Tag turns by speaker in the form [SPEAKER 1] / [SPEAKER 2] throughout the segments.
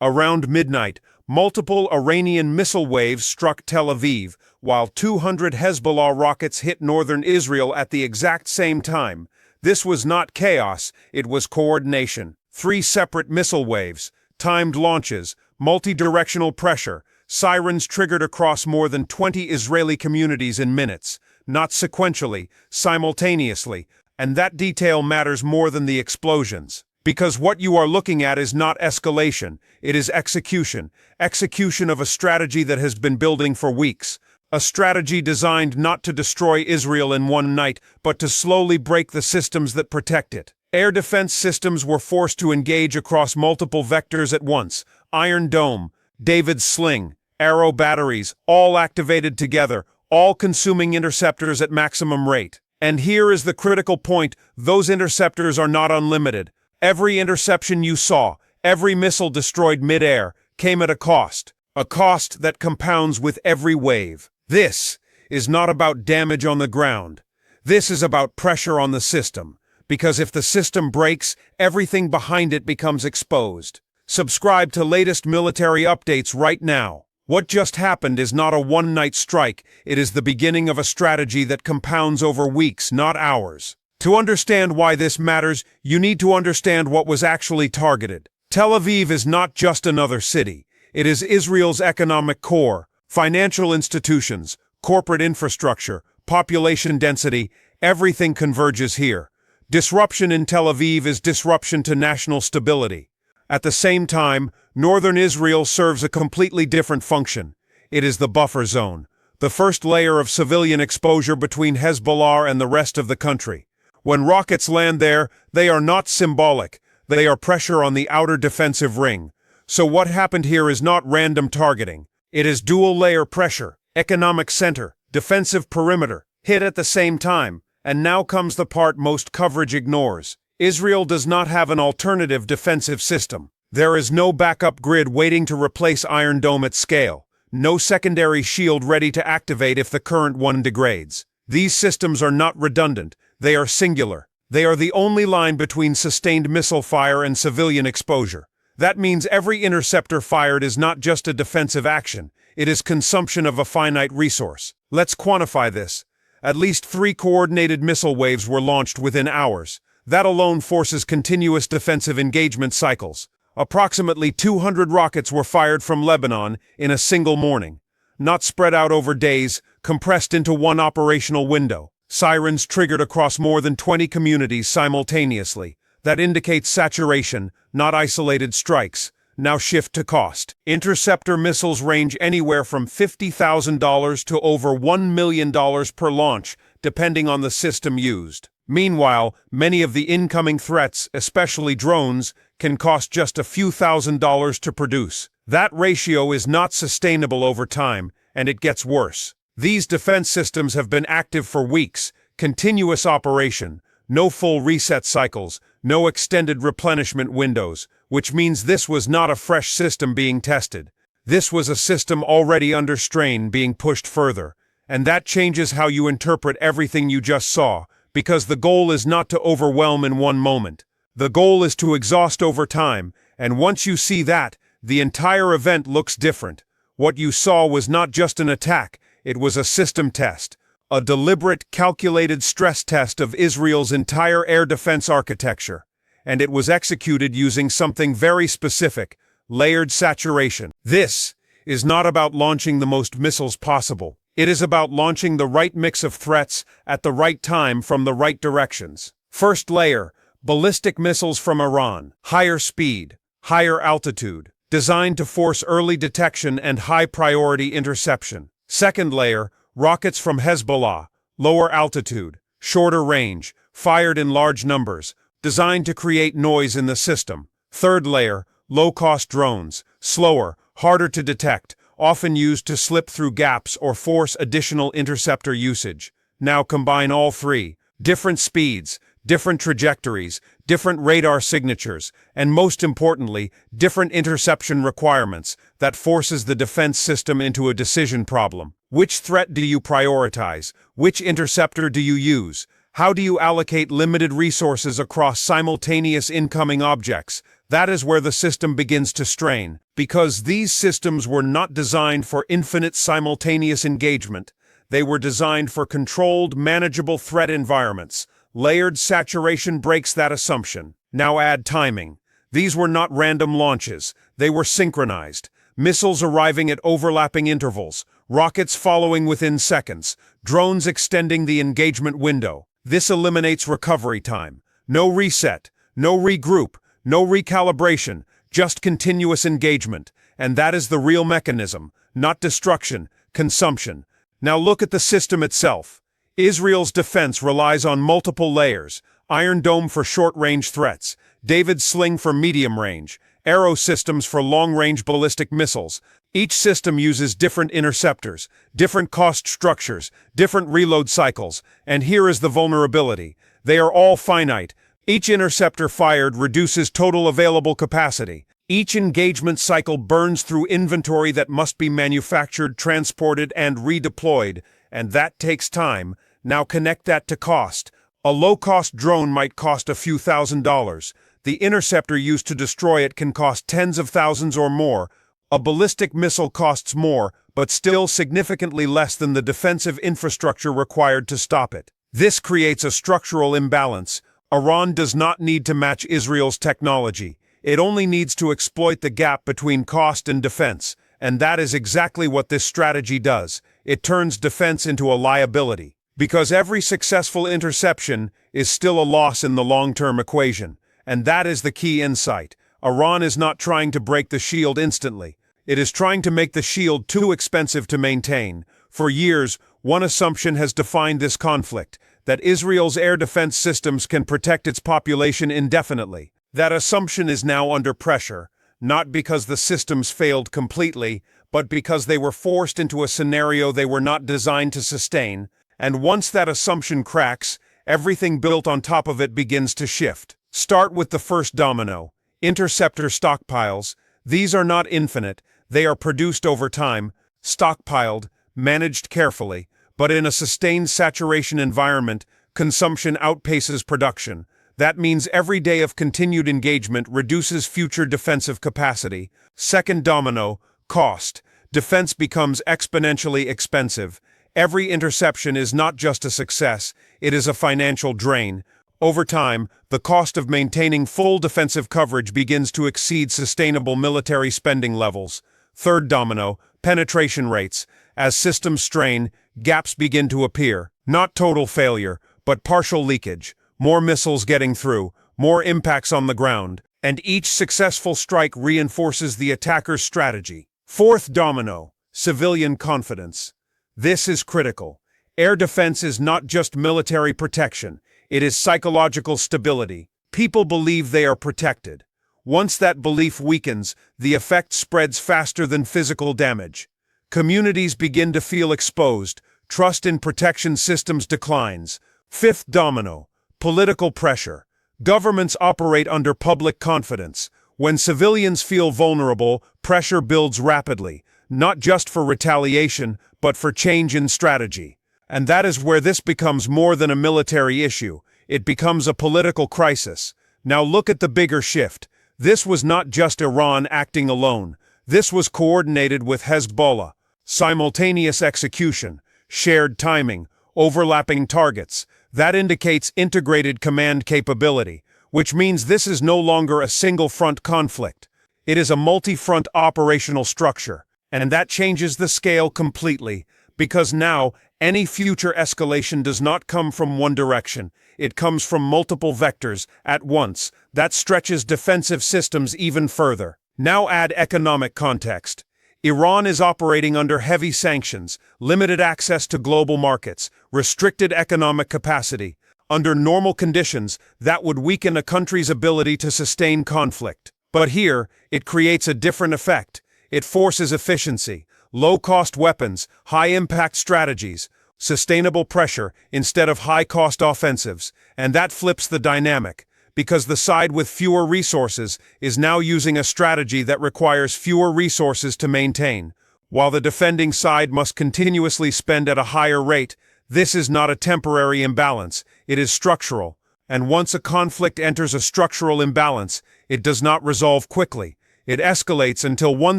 [SPEAKER 1] Around midnight, multiple Iranian missile waves struck Tel Aviv, while 200 Hezbollah rockets hit northern Israel at the exact same time. This was not chaos, it was coordination. 3 separate missile waves, timed launches, multi-directional pressure, sirens triggered across more than 20 Israeli communities in minutes, not sequentially, simultaneously, and that detail matters more than the explosions. Because what you are looking at is not escalation, it is execution. Execution of a strategy that has been building for weeks. A strategy designed not to destroy Israel in one night, but to slowly break the systems that protect it. Air defense systems were forced to engage across multiple vectors at once. Iron Dome, David's Sling, Arrow batteries, all activated together, all consuming interceptors at maximum rate. And here is the critical point, those interceptors are not unlimited. Every interception you saw, every missile destroyed mid-air, came at a cost that compounds with every wave. This is not about damage on the ground. This is about pressure on the system, because if the system breaks, everything behind it becomes exposed. Subscribe to latest military updates right now. What just happened is not a one-night strike, it is the beginning of a strategy that compounds over weeks, not hours. To understand why this matters, you need to understand what was actually targeted. Tel Aviv is not just another city. It is Israel's economic core, financial institutions, corporate infrastructure, population density, everything converges here. Disruption in Tel Aviv is disruption to national stability. At the same time, northern Israel serves a completely different function. It is the buffer zone, the first layer of civilian exposure between Hezbollah and the rest of the country. When rockets land there, they are not symbolic, they are pressure on the outer defensive ring. So what happened here is not random targeting. It is dual-layer pressure, economic center, defensive perimeter, hit at the same time. And now comes the part most coverage ignores. Israel does not have an alternative defensive system. There is no backup grid waiting to replace Iron Dome at scale. No secondary shield ready to activate if the current one degrades. These systems are not redundant. They are singular. They are the only line between sustained missile fire and civilian exposure. That means every interceptor fired is not just a defensive action. It is consumption of a finite resource. Let's quantify this. At least 3 coordinated missile waves were launched within hours. That alone forces continuous defensive engagement cycles. Approximately 200 rockets were fired from Lebanon in a single morning. Not spread out over days, compressed into one operational window. Sirens triggered across more than 20 communities simultaneously. That indicates saturation, not isolated strikes. Now shift to cost. Interceptor missiles range anywhere from $50,000 to over $1 million per launch, depending on the system used. Meanwhile, many of the incoming threats, especially drones, can cost just a few $1,000s to produce. That ratio is not sustainable over time, and it gets worse. These defense systems have been active for weeks, continuous operation, no full reset cycles, no extended replenishment windows, which means this was not a fresh system being tested. This was a system already under strain being pushed further. And that changes how you interpret everything you just saw, because the goal is not to overwhelm in one moment. The goal is to exhaust over time, and once you see that, the entire event looks different. What you saw was not just an attack, it was a system test. A deliberate, calculated stress test of Israel's entire air defense architecture. And it was executed using something very specific, layered saturation. This is not about launching the most missiles possible. It is about launching the right mix of threats at the right time from the right directions. First layer, ballistic missiles from Iran. Higher speed, higher altitude, designed to force early detection and high-priority interception. Second layer, rockets from Hezbollah, lower altitude, shorter range, fired in large numbers, designed to create noise in the system. Third layer, low-cost drones, slower, harder to detect, often used to slip through gaps or force additional interceptor usage. Now combine all 3. Different speeds, different trajectories, different radar signatures, and most importantly, different interception requirements that forces the defense system into a decision problem. Which threat do you prioritize? Which interceptor do you use? How do you allocate limited resources across simultaneous incoming objects? That is where the system begins to strain. Because these systems were not designed for infinite simultaneous engagement. They were designed for controlled, manageable threat environments. Layered saturation breaks that assumption. Now add timing. These were not random launches. They were synchronized. Missiles arriving at overlapping intervals, rockets following within seconds, drones extending the engagement window. This eliminates recovery time. No reset, no regroup, no recalibration, just continuous engagement. And that is the real mechanism, not destruction, consumption. Now look at the system itself. Israel's defense relies on multiple layers: Iron Dome for short-range threats, David's Sling for medium-range, Arrow systems for long-range ballistic missiles. Each system uses different interceptors, different cost structures, different reload cycles, and here is the vulnerability. They are all finite. Each interceptor fired reduces total available capacity. Each engagement cycle burns through inventory that must be manufactured, transported, and redeployed, and that takes time. Now connect that to cost. A low-cost drone might cost a few $1,000s. The interceptor used to destroy it can cost tens of thousands or more. A ballistic missile costs more, but still significantly less than the defensive infrastructure required to stop it. This creates a structural imbalance. Iran does not need to match Israel's technology. It only needs to exploit the gap between cost and defense, and that is exactly what this strategy does. It turns defense into a liability, because every successful interception is still a loss in the long-term equation, and that is the key insight. Iran is not trying to break the shield instantly. It is trying to make the shield too expensive to maintain. For years, one assumption has defined this conflict, that Israel's air defense systems can protect its population indefinitely. That assumption is now under pressure, not because the systems failed completely, but because they were forced into a scenario they were not designed to sustain, and once that assumption cracks, everything built on top of it begins to shift. Start with the first domino: interceptor stockpiles. These are not infinite, they are produced over time, stockpiled, managed carefully, but in a sustained saturation environment, consumption outpaces production. That means every day of continued engagement reduces future defensive capacity. Second domino: cost. Defense becomes exponentially expensive. Every interception is not just a success, it is a financial drain. Over time, the cost of maintaining full defensive coverage begins to exceed sustainable military spending levels. Third domino: penetration rates. As systems strain, gaps begin to appear. Not total failure, but partial leakage. More missiles getting through, more impacts on the ground, and each successful strike reinforces the attacker's strategy. Fourth domino: civilian confidence. This is critical. Air defense is not just military protection, it is psychological stability. People believe they are protected. Once that belief weakens, the effect spreads faster than physical damage. Communities begin to feel exposed, trust in protection systems declines. Fifth domino: political pressure. Governments operate under public confidence. When civilians feel vulnerable, pressure builds rapidly, not just for retaliation, but for change in strategy. And that is where this becomes more than a military issue. It becomes a political crisis. Now look at the bigger shift. This was not just Iran acting alone. This was coordinated with Hezbollah. Simultaneous execution, shared timing, overlapping targets. That indicates integrated command capability, which means this is no longer a single-front conflict. It is a multi-front operational structure, and that changes the scale completely, because now any future escalation does not come from one direction. It comes from multiple vectors at once. That stretches defensive systems even further. Now add economic context. Iran is operating under heavy sanctions, limited access to global markets, restricted economic capacity. Under normal conditions, that would weaken a country's ability to sustain conflict. But here, it creates a different effect. It forces efficiency, low-cost weapons, high-impact strategies, sustainable pressure instead of high-cost offensives, and that flips the dynamic, because the side with fewer resources is now using a strategy that requires fewer resources to maintain, while the defending side must continuously spend at a higher rate. This is not a temporary imbalance, it is structural, and once a conflict enters a structural imbalance, it does not resolve quickly. It escalates until one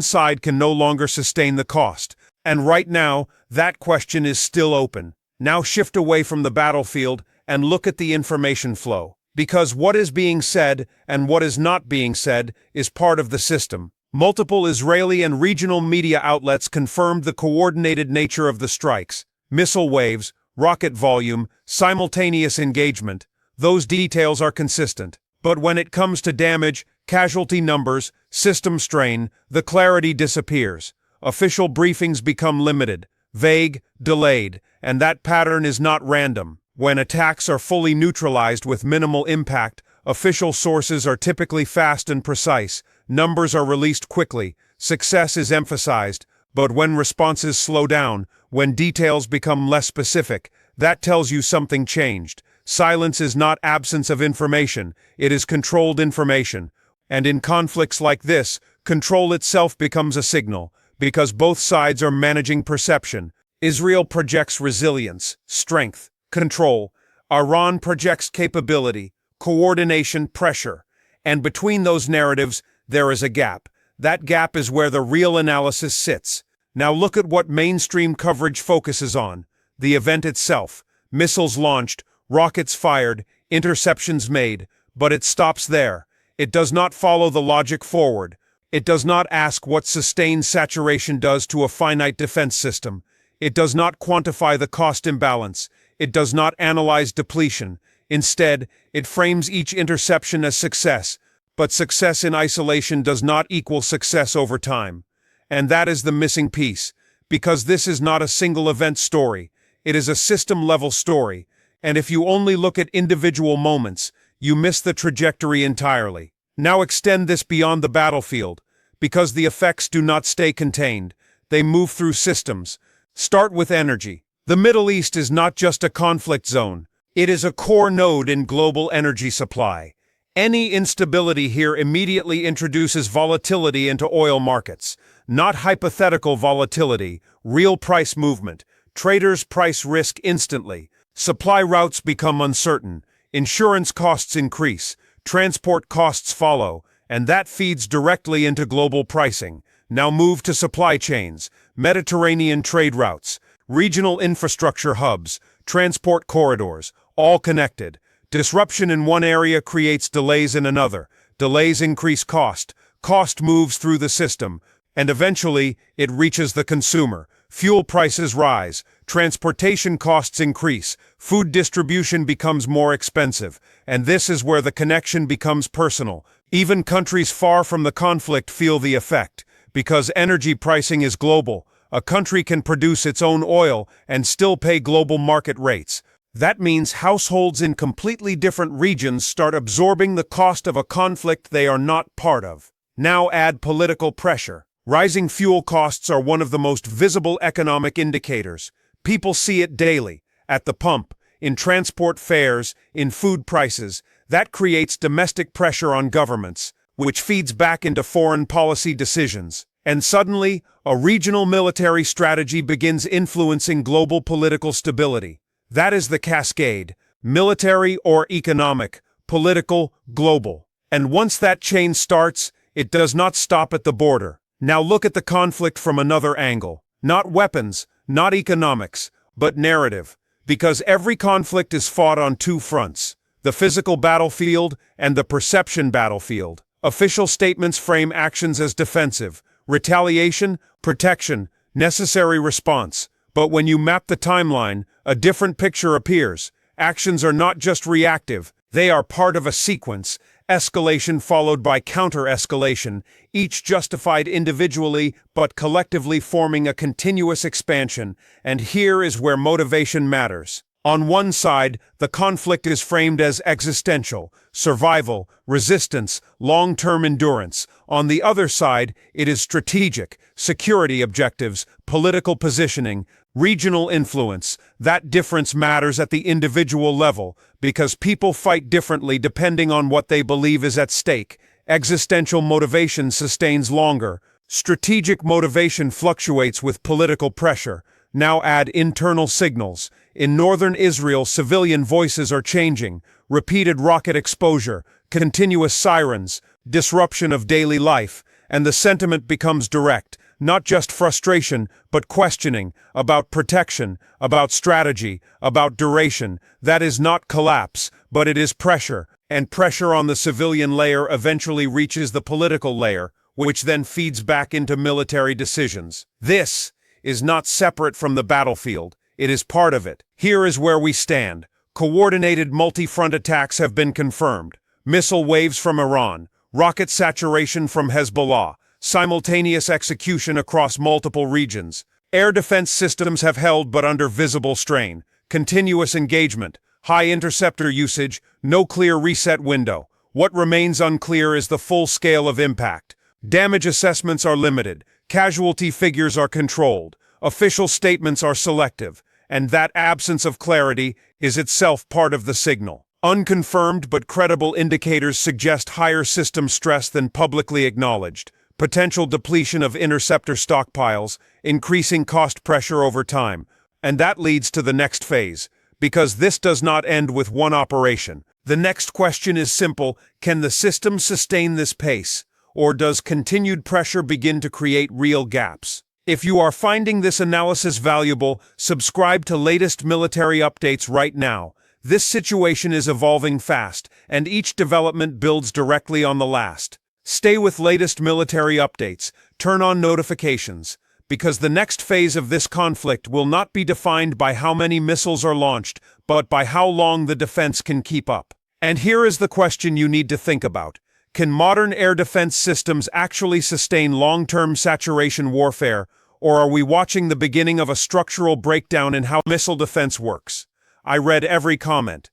[SPEAKER 1] side can no longer sustain the cost. And right now, that question is still open. Now shift away from the battlefield and look at the information flow. Because what is being said and what is not being said is part of the system. Multiple Israeli and regional media outlets confirmed the coordinated nature of the strikes. Missile waves, rocket volume, simultaneous engagement. Those details are consistent. But when it comes to damage, casualty numbers, system strain, the clarity disappears. Official briefings become limited, vague, delayed, and that pattern is not random. When attacks are fully neutralized with minimal impact, official sources are typically fast and precise, numbers are released quickly, success is emphasized, but when responses slow down, when details become less specific, that tells you something changed. Silence is not absence of information, it is controlled information. And in conflicts like this, control itself becomes a signal, because both sides are managing perception. Israel projects resilience, strength, control. Iran projects capability, coordination, pressure. And between those narratives, there is a gap. That gap is where the real analysis sits. Now look at what mainstream coverage focuses on. The event itself. Missiles launched, rockets fired, interceptions made. But it stops there. It does not follow the logic forward. It does not ask what sustained saturation does to a finite defense system. It does not quantify the cost imbalance. It does not analyze depletion. Instead, it frames each interception as success. But success in isolation does not equal success over time. And that is the missing piece, because this is not a single event story. It is a system-level story. And if you only look at individual moments, you miss the trajectory entirely. Now extend this beyond the battlefield, because the effects do not stay contained. They move through systems. Start with energy. The Middle East is not just a conflict zone. It is a core node in global energy supply. Any instability here immediately introduces volatility into oil markets. Not hypothetical volatility, real price movement. Traders price risk instantly. Supply routes become uncertain. Insurance costs increase. Transport costs follow. And that feeds directly into global pricing. Now move to supply chains, Mediterranean trade routes, regional infrastructure hubs, transport corridors, all connected. Disruption in one area creates delays in another. Delays increase cost. Cost moves through the system. And eventually, it reaches the consumer. Fuel prices rise. Transportation costs increase. Food distribution becomes more expensive. And this is where the connection becomes personal. Even countries far from the conflict feel the effect. Because energy pricing is global, a country can produce its own oil and still pay global market rates. That means households in completely different regions start absorbing the cost of a conflict they are not part of. Now add political pressure. Rising fuel costs are one of the most visible economic indicators. People see it daily, at the pump, in transport fares, in food prices. That creates domestic pressure on governments, which feeds back into foreign policy decisions. And suddenly, a regional military strategy begins influencing global political stability. That is the cascade, military or economic, political, global. And once that chain starts, it does not stop at the border. Now look at the conflict from another angle. Not weapons, not economics, but narrative. Because every conflict is fought on two fronts, the physical battlefield and the perception battlefield. Official statements frame actions as defensive, retaliation, protection, necessary response. But when you map the timeline, a different picture appears. Actions are not just reactive, they are part of a sequence, escalation followed by counter-escalation, each justified individually but collectively forming a continuous expansion. And here is where motivation matters. On one side, the conflict is framed as existential, survival, resistance, long-term endurance. On the other side, it is strategic, security objectives, political positioning, regional influence. That difference matters at the individual level, because people fight differently depending on what they believe is at stake. Existential motivation sustains longer. Strategic motivation fluctuates with political pressure. Now add internal signals. In northern Israel, civilian voices are changing. Repeated rocket exposure, continuous sirens, disruption of daily life. and the sentiment becomes direct, not just frustration, but questioning, about protection, about strategy, about duration. That is not collapse, but it is pressure, and pressure on the civilian layer eventually reaches the political layer, which then feeds back into military decisions. This is not separate from the battlefield, it is part of it. Here is where we stand. Coordinated multi-front attacks have been confirmed. Missile waves from Iran, rocket saturation from Hezbollah, simultaneous execution across multiple regions. Air defense systems have held but under visible strain. Continuous engagement, high interceptor usage, no clear reset window. What remains unclear is the full scale of impact. Damage assessments are limited, casualty figures are controlled, official statements are selective, and that absence of clarity is itself part of the signal. Unconfirmed but credible indicators suggest higher system stress than publicly acknowledged, potential depletion of interceptor stockpiles, increasing cost pressure over time. And that leads to the next phase, because this does not end with one operation. The next question is simple: can the system sustain this pace, or does continued pressure begin to create real gaps? If you are finding this analysis valuable, subscribe to latest military updates right now. This situation is evolving fast, and each development builds directly on the last. Stay with latest military updates, turn on notifications, because the next phase of this conflict will not be defined by how many missiles are launched, but by how long the defense can keep up. And here is the question you need to think about. Can modern air defense systems actually sustain long-term saturation warfare, or are we watching the beginning of a structural breakdown in how missile defense works? I read every comment.